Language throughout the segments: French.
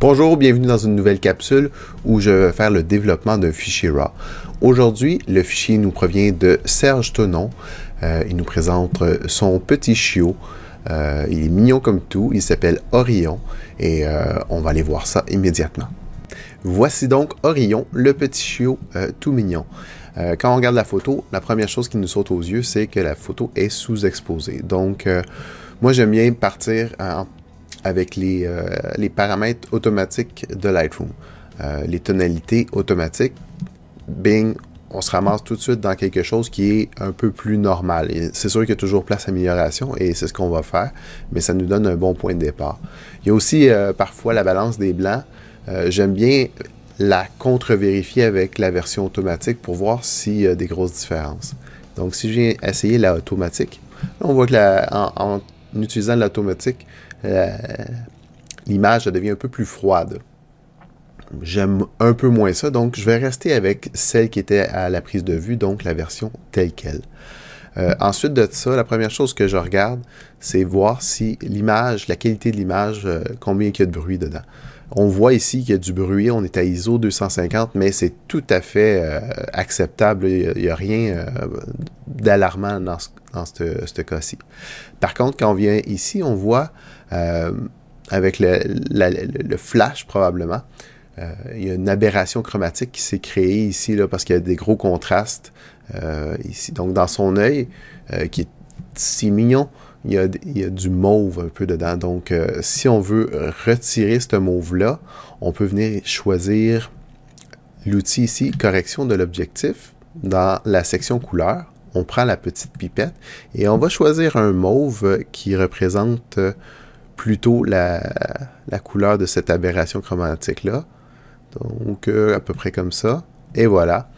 Bonjour, bienvenue dans une nouvelle capsule où je vais faire le développement d'un fichier RAW. Aujourd'hui, le fichier nous provient de Serge Tonon. Il nous présente son petit chiot. Il est mignon comme tout, il s'appelle Orion et on va aller voir ça immédiatement. Voici donc Orion, le petit chiot tout mignon. Quand on regarde la photo, la première chose qui nous saute aux yeux, c'est que la photo est sous-exposée. Donc, moi j'aime bien partir avec les paramètres automatiques de Lightroom. Les tonalités automatiques, bing, on se ramasse tout de suite dans quelque chose qui est un peu plus normal. C'est sûr qu'il y a toujours place à amélioration et c'est ce qu'on va faire, mais ça nous donne un bon point de départ. Il y a aussi parfois la balance des blancs. J'aime bien la contre-vérifier avec la version automatique pour voir s'il y a des grosses différences. Donc si je viens essayer la automatique, on voit que en utilisant l'automatique, l'image devient un peu plus froide. J'aime un peu moins ça, donc je vais rester avec celle qui était à la prise de vue, donc la version telle quelle. Ensuite de ça, la première chose que je regarde, c'est voir si l'image, la qualité de l'image, combien il y a de bruit dedans. On voit ici qu'il y a du bruit, on est à ISO 250, mais c'est tout à fait acceptable. Il n'y a rien d'alarmant dans ce cas-ci. Par contre, quand on vient ici, on voit, avec le flash probablement, il y a une aberration chromatique qui s'est créée ici là, parce qu'il y a des gros contrastes ici. Donc dans son œil, qui est si mignon, il y a du mauve un peu dedans. Donc si on veut retirer ce mauve-là, on peut venir choisir l'outil ici, correction de l'objectif, dans la section couleur. On prend la petite pipette et on va choisir un mauve qui représente plutôt la couleur de cette aberration chromatique-là. Donc, à peu près comme ça. Et voilà,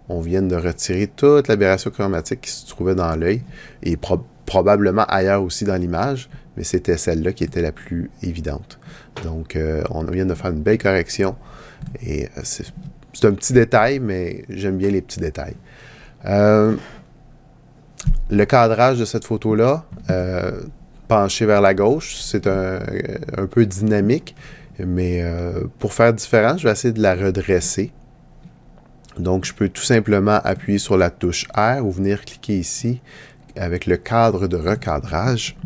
on vient de retirer toute l'aberration chromatique qui se trouvait dans l'œil et probablement ailleurs aussi dans l'image, mais c'était celle-là qui était la plus évidente. Donc, on vient de faire une belle correction et c'est un petit détail, mais j'aime bien les petits détails. Le cadrage de cette photo-là, penché vers la gauche, c'est un peu dynamique. Mais pour faire différent, je vais essayer de la redresser. Donc, je peux tout simplement appuyer sur la touche R ou venir cliquer ici avec le cadre de recadrage.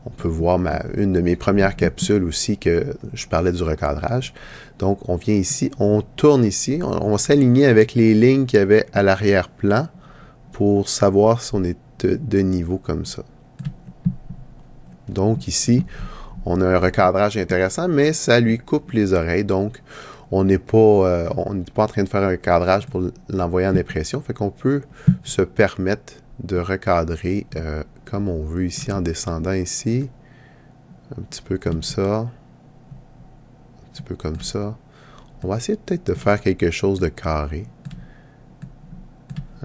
On peut voir une de mes premières capsules aussi que je parlais du recadrage. Donc, on vient ici, on tourne ici, on va s'aligner avec les lignes qu'il y avait à l'arrière-plan pour savoir si on est de niveau comme ça. Donc, ici, on a un recadrage intéressant, mais ça lui coupe les oreilles. Donc, on n'est pas en train de faire un cadrage pour l'envoyer en impression. Fait qu'on peut se permettre de recadrer comme on veut ici, en descendant ici. Un petit peu comme ça. Un petit peu comme ça. On va essayer peut-être de faire quelque chose de carré.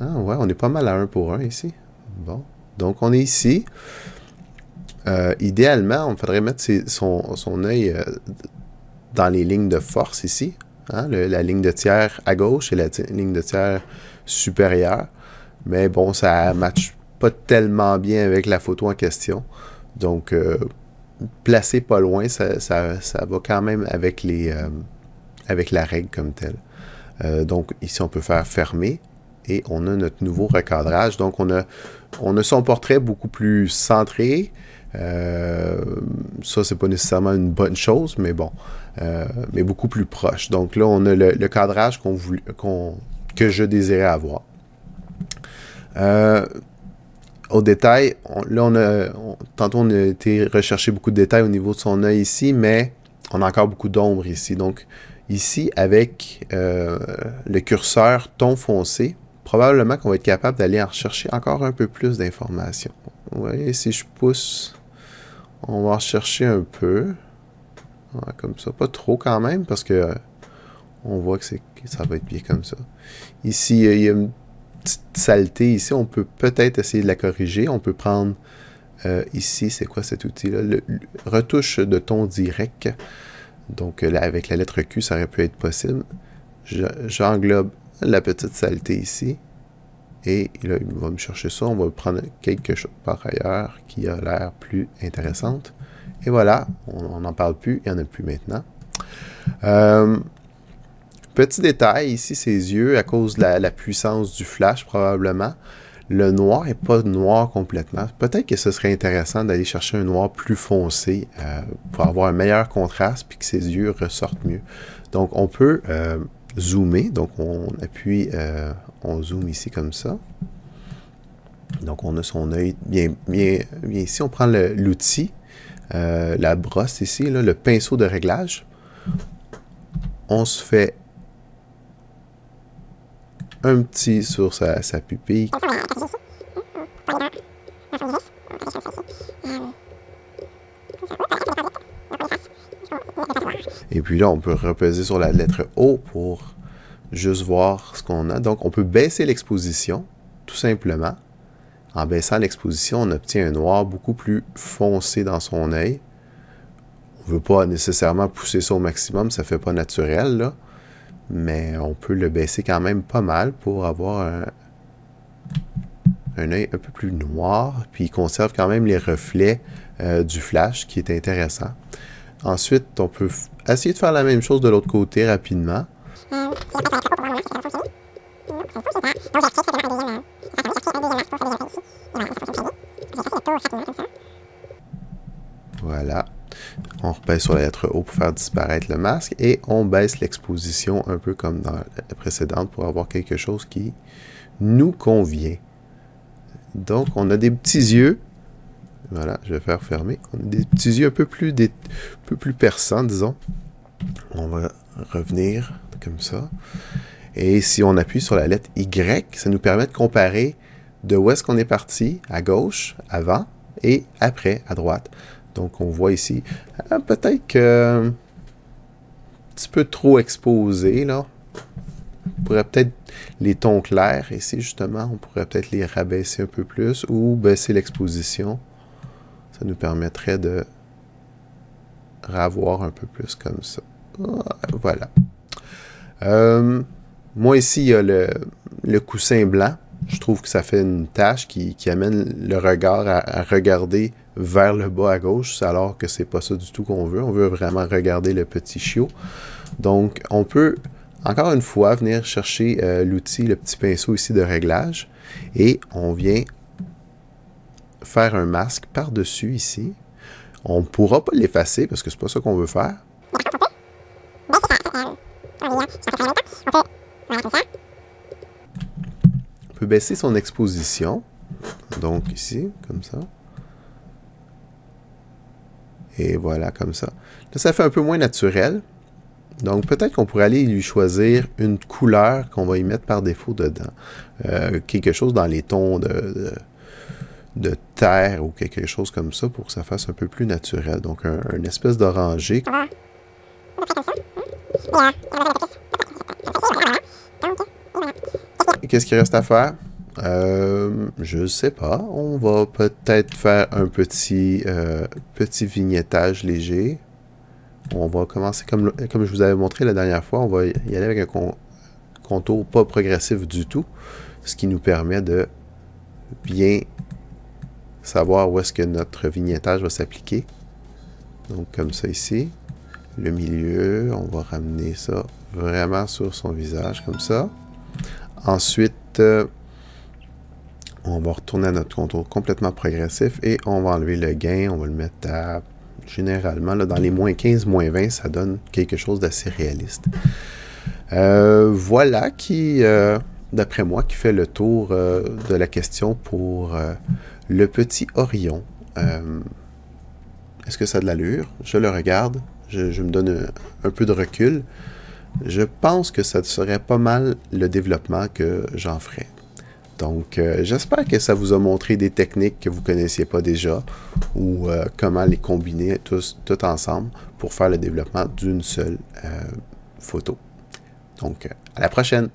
Ah ouais, on est pas mal à 1 pour 1 ici. Bon. Donc, on est ici. Idéalement, on faudrait mettre son œil dans les lignes de force ici. Hein, la ligne de tiers à gauche et la ligne de tiers supérieure. Mais bon, ça ne matche pas tellement bien avec la photo en question. Donc, placé pas loin, ça va quand même avec la règle comme telle. Donc, ici, on peut faire fermer. Et on a notre nouveau recadrage. Donc, on a son portrait beaucoup plus centré. Ça, c'est pas nécessairement une bonne chose, mais bon, mais beaucoup plus proche. Donc là, on a le cadrage que je désirais avoir. Au détail, tantôt on a été rechercher beaucoup de détails au niveau de son œil ici, mais on a encore beaucoup d'ombre ici. Donc ici, avec le curseur ton foncé, probablement qu'on va être capable d'aller en rechercher encore un peu plus d'informations. Vous voyez, si je pousse, on va en chercher un peu. Ouais, comme ça, pas trop quand même, parce que on voit que ça va être bien comme ça. Ici, il y a une petite saleté. Ici, on peut peut-être essayer de la corriger. On peut prendre ici, c'est quoi cet outil-là? Le retouche de ton direct. Donc, là, avec la lettre Q, ça aurait pu être possible. J'englobe la petite saleté ici. Et là, il va me chercher ça. On va prendre quelque chose par ailleurs qui a l'air plus intéressante. Et voilà, on n'en parle plus, il n'y en a plus maintenant. Petit détail, ici, ses yeux, à cause de la puissance du flash, probablement, le noir n'est pas noir complètement. Peut-être que ce serait intéressant d'aller chercher un noir plus foncé pour avoir un meilleur contraste puis que ses yeux ressortent mieux. Donc, on peut zoomer. Donc, on appuie, on zoome ici comme ça. Donc, on a son œil bien ici. On prend l'outil, la brosse ici, là, le pinceau de réglage. On se fait un petit sur sa pupille. Et puis là, on peut repeser sur la lettre O pour juste voir ce qu'on a. Donc, on peut baisser l'exposition, tout simplement. En baissant l'exposition, on obtient un noir beaucoup plus foncé dans son œil. On ne veut pas nécessairement pousser ça au maximum, ça ne fait pas naturel, là. Mais on peut le baisser quand même pas mal pour avoir un œil un peu plus noir, puis il conserve quand même les reflets du flash, qui est intéressant. Ensuite, on peut essayer de faire la même chose de l'autre côté rapidement. Voilà. On repèse sur la lettre O pour faire disparaître le masque et on baisse l'exposition un peu comme dans la précédente pour avoir quelque chose qui nous convient. Donc, on a des petits yeux. Voilà, je vais faire fermer. On a des petits yeux un peu plus perçants, disons. On va revenir comme ça. Et si on appuie sur la lettre Y, ça nous permet de comparer de où est-ce qu'on est parti, à gauche, avant, et après, à droite. Donc, on voit ici, peut-être que un petit peu trop exposé, là. On pourrait peut-être les tons clairs, ici, justement, on pourrait peut-être les rabaisser un peu plus ou baisser l'exposition. Ça nous permettrait de ravoir un peu plus comme ça. Voilà. Moi, ici, il y a le coussin blanc. Je trouve que ça fait une tache qui amène le regard à regarder vers le bas à gauche, alors que c'est pas ça du tout qu'on veut. On veut vraiment regarder le petit chiot. Donc, on peut, encore une fois, venir chercher l'outil, le petit pinceau ici de réglage, et on vient faire un masque par-dessus ici. On ne pourra pas l'effacer parce que c'est pas ça qu'on veut faire. On peut baisser son exposition. Donc ici, comme ça. Et voilà, comme ça. Là, ça fait un peu moins naturel. Donc, peut-être qu'on pourrait aller lui choisir une couleur qu'on va y mettre par défaut dedans. Quelque chose dans les tons de terre ou quelque chose comme ça pour que ça fasse un peu plus naturel. Donc, une espèce d'orangé. Qu'est-ce qu'il reste à faire? Je sais pas. On va peut-être faire un petit vignettage léger. On va commencer comme je vous avais montré la dernière fois. On va y aller avec un contour pas progressif du tout. Ce qui nous permet de bien savoir où est-ce que notre vignettage va s'appliquer. Donc comme ça ici. Le milieu, on va ramener ça vraiment sur son visage comme ça. Ensuite, on va retourner à notre contour complètement progressif et on va enlever le gain. On va le mettre à, généralement, là, dans les moins 15, moins 20, ça donne quelque chose d'assez réaliste. Voilà qui, d'après moi, qui fait le tour de la question pour le petit Orion. Est-ce que ça a de l'allure? Je le regarde. Je me donne un peu de recul. Je pense que ça serait pas mal le développement que j'en ferais. Donc, j'espère que ça vous a montré des techniques que vous ne connaissiez pas déjà ou comment les combiner tout ensemble pour faire le développement d'une seule photo. Donc, à la prochaine!